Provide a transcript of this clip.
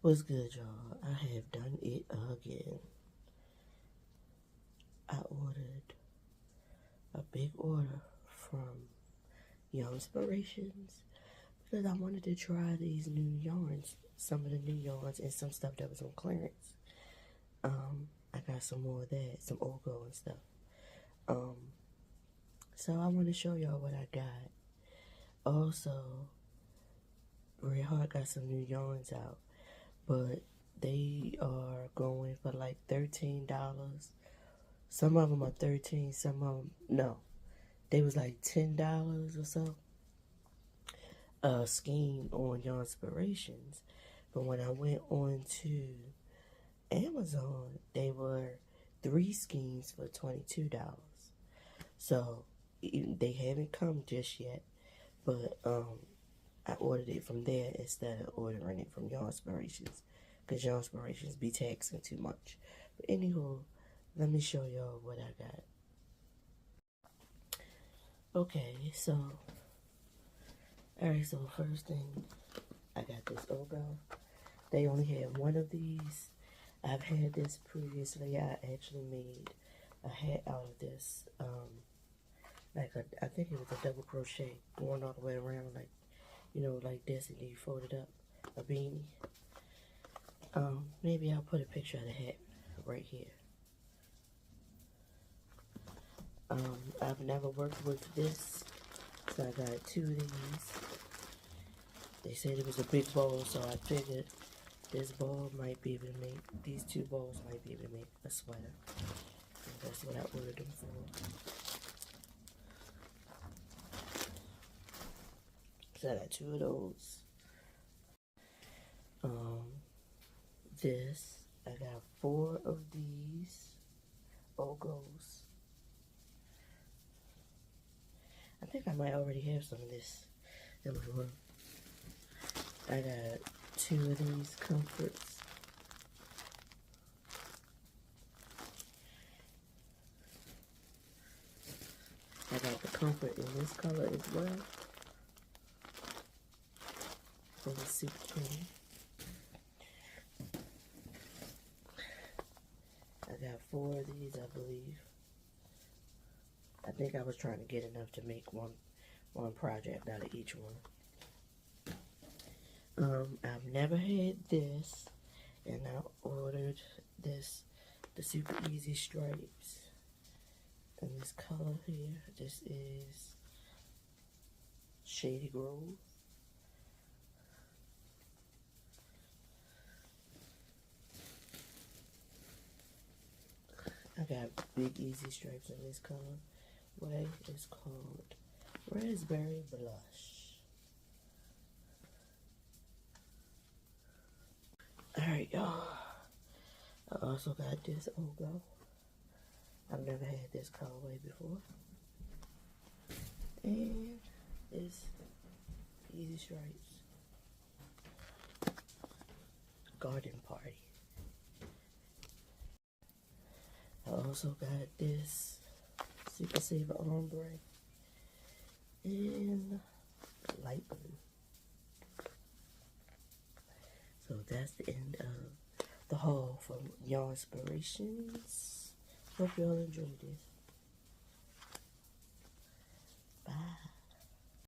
What's good, y'all? I have done it again. I ordered a big order from Young Inspirations because I wanted to try these new yarns, some of the new yarns and some stuff that was on clearance. I got some more of that, some Ogo and stuff. So I want to show y'all what I got. Also, Red Heart got some new yarns out, but they are going for like $13. Some of them are 13, some of them, no. They was like $10 or so. A skein on Your Inspirations. But when I went on to Amazon, they were 3 skeins for $22. So they haven't come just yet. But I ordered it from there instead of ordering it from Your Inspirations. Because Your Inspirations be taxing too much. But anywho, let me show y'all what I got. Okay, so, alright, so first thing, I got this Ogo. They only had one of these. I've had this previously. I actually made a hat out of this, I think it was a double crochet going all the way around, like, you know, like this, and then you fold it up, a beanie. Maybe I'll put a picture of the hat right here. I've never worked with this, so I got 2 of these. They said it was a big bowl, so I figured this bowl might be able to make, these 2 bowls might be able to make a sweater. And that's what I ordered them for. So I got 2 of those. I got 4 of these Ogos. I think I might already have some of this in my room. I got 2 of these comforts. I got the comfort in this color as well. For the super clean. I got 4 of these, I believe. I think I was trying to get enough to make one project out of each one. I've never had this, and I ordered this, the Super Easy Stripes, in this color here. This is Shady Grove. I got big easy stripes in this color. Way is called Raspberry Blush. Alright, y'all. I also got this Ogo. I've never had this colorway before. And this Easy Stripes Garden Party. I also got this Super Saver Ombre in light blue. So that's the end of the haul from Your Inspirations. Hope y'all enjoyed this. Bye.